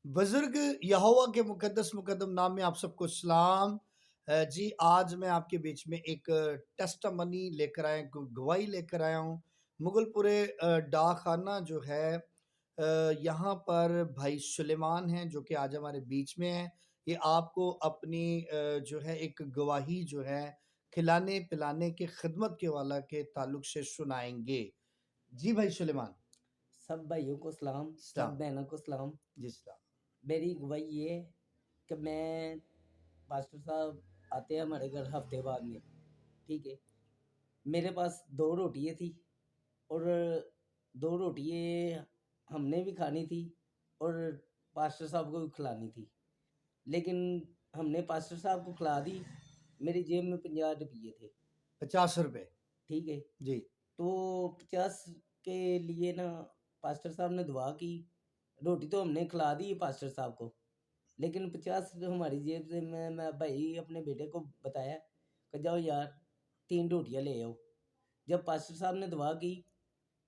بزرگ یہوہ کے مقدس مقدم نام میں آپ سب کو سلام۔ جی آج میں آپ کے بیچ میں ایک ٹیسٹمنی لے کر آیا ہوں، گواہی لے کر آیا ہوں۔ مغل پورے ڈاک خانہ جو ہے یہاں پر بھائی سلیمان ہیں جو کہ آج ہمارے بیچ میں ہیں۔ یہ آپ کو اپنی جو ہے ایک گواہی جو ہے کھلانے پلانے کے خدمت کے والا کے تعلق سے سنائیں گے۔ جی بھائی سلیمان۔ سب بھائیوں کو سلام، سب سلام بہنوں کو سلام۔ جی سلام۔ میری گواہی یہ ہے کہ میں پاسٹر صاحب آتے ہیں ہمارے گھر ہفتے بعد میں، ٹھیک ہے، میرے پاس 2 روٹیاں تھی اور 2 روٹیاں ہم نے بھی کھانی تھی اور پاسٹر صاحب کو بھی کھلانی تھی، لیکن ہم نے پاسٹر صاحب کو کھلا دی۔ میری جیب میں 50 روپیے تھے، 50 روپے ٹھیک ہے، جی۔ تو 50 کے لیے نا پاسٹر صاحب نے دعا کی۔ روٹی تو ہم نے کھلا دی پاسٹر صاحب کو، لیکن 50 ہماری جیب سے میں بھائی اپنے بیٹے کو بتایا کہ جاؤ یار 3 روٹیاں لے آؤ۔ جب پاسٹر صاحب نے دعا کی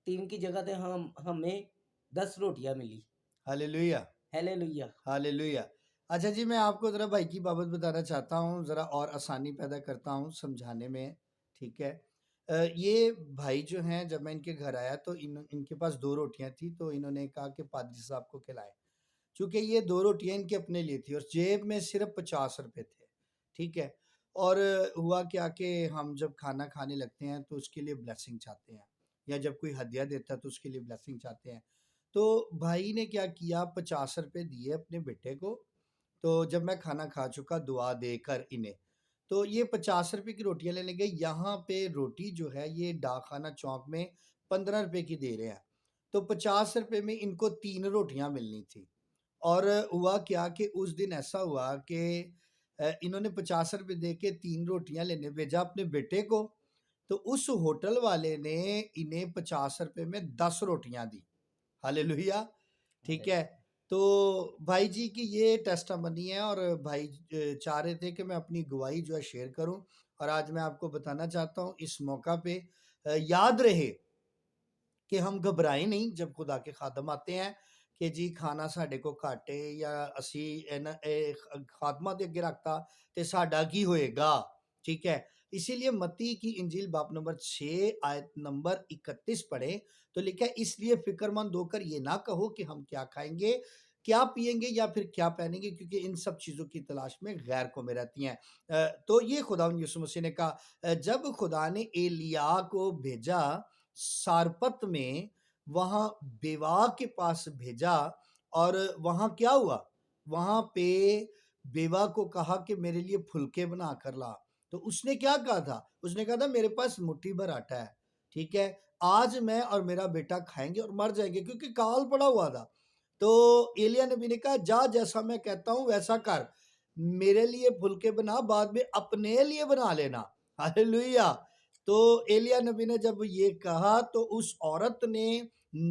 3 کی جگہ تھے ہمیں 10 روٹیاں ملی۔ ہاللیلویہ ہیلیلویہ۔ ہاللیلویہ۔ اچھا جی، میں آپ کو ذرا بھائی کی بابت بتانا چاہتا ہوں، ذرا اور آسانی پیدا کرتا ہوں سمجھانے میں، ٹھیک ہے۔ یہ بھائی جو ہیں جب میں ان کے گھر آیا تو ان کے پاس 2 روٹیاں تھیں، تو انہوں نے کہا کہ پادری صاحب کو کھلائیں، چونکہ یہ 2 روٹیاں ان کے اپنے لیے تھی اور جیب میں صرف 50 روپے تھے، ٹھیک ہے۔ اور ہوا کیا کہ ہم جب کھانا کھانے لگتے ہیں تو اس کے لیے بلیسنگ چاہتے ہیں، یا جب کوئی ہدیہ دیتا ہے تو اس کے لیے بلیسنگ چاہتے ہیں۔ تو بھائی نے کیا کیا، 50 روپے دیے اپنے بیٹے کو۔ تو جب میں کھانا کھا چکا دعا دے کر انہیں، تو یہ 50 روپے کی روٹیاں لینے گئے۔ یہاں پہ روٹی جو ہے یہ ڈاک خانہ چوک میں 15 روپے کی دے رہے ہیں، تو 50 روپے میں ان کو 3 روٹیاں ملنی تھی۔ اور ہوا کیا کہ اس دن ایسا ہوا کہ انہوں نے 50 روپے دے کے 3 روٹیاں لینے بھیجا اپنے بیٹے کو، تو اس ہوٹل والے نے انہیں 50 روپے میں 10 روٹیاں دی۔ ہاللیلویہ، ٹھیک ہے۔ تو بھائی جی کی یہ ٹیسٹمنی ہے، اور بھائی چاہ رہے تھے کہ میں اپنی گواہی جو ہے شیئر کروں، اور آج میں آپ کو بتانا چاہتا ہوں اس موقع پہ یاد رہے کہ ہم گھبرائیں نہیں جب خدا کے خادم آتے ہیں کہ جی کھانا ساڈے کو کاٹے یا اسی خادمہ دے اگے رکھتا تے ساڈا کی ہوئے گا، ٹھیک ہے۔ اسی لیے متی کی انجیل باب نمبر 6 آیت نمبر 31 پڑھیں تو لکھا ہے، اس لیے فکر مند ہو کر یہ نہ کہو کہ ہم کیا کھائیں گے، کیا پئیں گے یا پھر کیا پہنیں گے، کیونکہ ان سب چیزوں کی تلاش میں غیر قومیں رہتی ہیں۔ تو یہ خداوند یسوع مسیح نے کہا، جب خدا نے ایلیا کو بھیجا سارپت میں، وہاں بیوا کے پاس بھیجا، اور وہاں کیا ہوا، وہاں پہ بیوا کو کہا کہ میرے لیے پھلکے بنا کر لا، تو اس نے کیا کہا تھا، اس نے کہا تھا میرے پاس مٹھی بھر آٹا ہے، ٹھیک ہے، آج میں اور میرا بیٹا کھائیں گے اور مر جائیں گے، کیونکہ کال پڑا ہوا تھا۔ تو ایلیا نبی نے کہا جا جیسا میں کہتا ہوں ویسا کر، میرے لیے پھلکے بنا، بعد میں اپنے لیے بنا لینا۔ ہاللیلویہ۔ تو ایلیا نبی نے جب یہ کہا تو اس عورت نے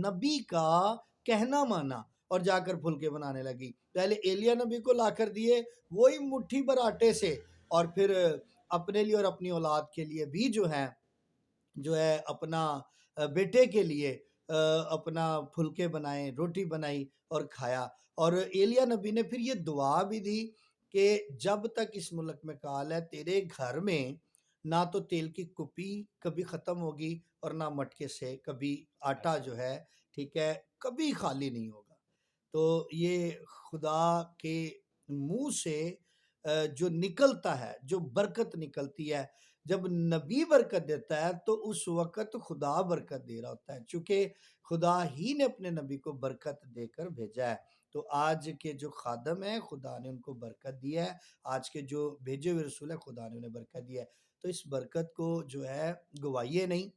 نبی کا کہنا مانا اور جا کر پھلکے بنانے لگی۔ پہلے ایلیا نبی کو لا کر دیے وہی مٹھی بھر آٹے سے، اور پھر اپنے لیے اور اپنی اولاد کے لیے بھی جو ہے اپنا بیٹے کے لیے اپنا پھلکے بنائے، روٹی بنائی اور کھایا۔ اور ایلیا نبی نے پھر یہ دعا بھی دی کہ جب تک اس ملک میں کال ہے، تیرے گھر میں نہ تو تیل کی کپی کبھی ختم ہوگی اور نہ مٹکے سے کبھی آٹا جو ہے، ٹھیک ہے، کبھی خالی نہیں ہوگا۔ تو یہ خدا کے منہ سے جو نکلتا ہے، جو برکت نکلتی ہے، جب نبی برکت دیتا ہے تو اس وقت خدا برکت دے رہا ہوتا ہے، چونکہ خدا ہی نے اپنے نبی کو برکت دے کر بھیجا ہے۔ تو آج کے جو خادم ہیں خدا نے ان کو برکت دی ہے، آج کے جو بھیجے ہوئے رسول ہیں خدا نے انہیں برکت دی ہے۔ تو اس برکت کو جو ہے گوائیے نہیں۔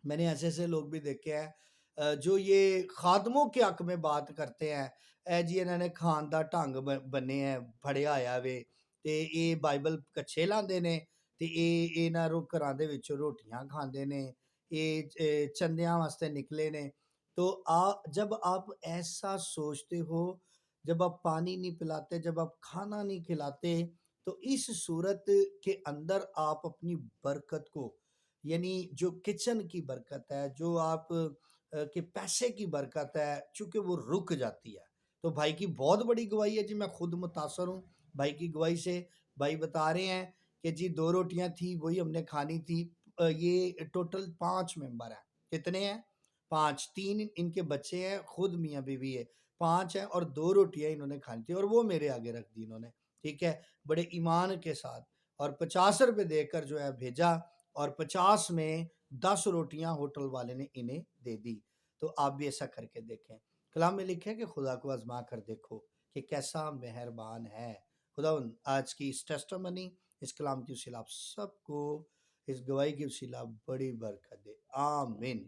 میں نے ایسے ایسے لوگ بھی دیکھے ہیں جو یہ خادموں کے حق میں بات کرتے ہیں، اے جی انہوں نے کھان دا ڈھنگ بنے ہیں بڑھیا آیا وے، تے اے بائبل کچھے لاندے نے، تے اے نہ گھراں دے وچ روٹیاں کھاندے نے، اے چندیاں واسطے نکلے نے۔ تو جب آپ ایسا سوچتے ہو، جب آپ پانی نہیں پلاتے، جب آپ کھانا نہیں کھلاتے، تو اس صورت کے اندر آپ اپنی برکت کو، یعنی جو کچن کی برکت ہے، جو آپ کے پیسے کی برکت ہے، چونکہ وہ رک جاتی ہے۔ تو بھائی کی بہت بڑی گواہی ہے جی، میں خود متاثر ہوں بھائی کی گواہی سے. بھائی بتا رہے ہیں کہ جی 2 روٹیاں تھی وہی ہم نے کھانی تھی. یہ ٹوٹل 5 ممبر ہیں. کتنے ہیں؟ 5. 3 ان کے بچے ہیں، خود میاں بیوی ہے. 5 ہیں اور 2 روٹیاں انہوں نے کھانی تھی اور وہ میرے آگے رکھ دی انہوں نے. ٹھیک ہے، بڑے ایمان کے ساتھ. اور 50 روپے دے کر جو ہے بھیجا، اور 50 میں 10 روٹیاں ہوٹل والے نے انہیں دے دی. تو آپ بھی ایسا کر کے دیکھیں. کلام میں لکھا ہے کہ خدا کو آزما کر دیکھو کہ کیسا مہربان ہے. خدا آج کی اس ٹیسٹمنی، اس کلام کی وسیلہ آپ سب کو، اس گواہی کی وسیلہ بڑی برکت دے. آمین.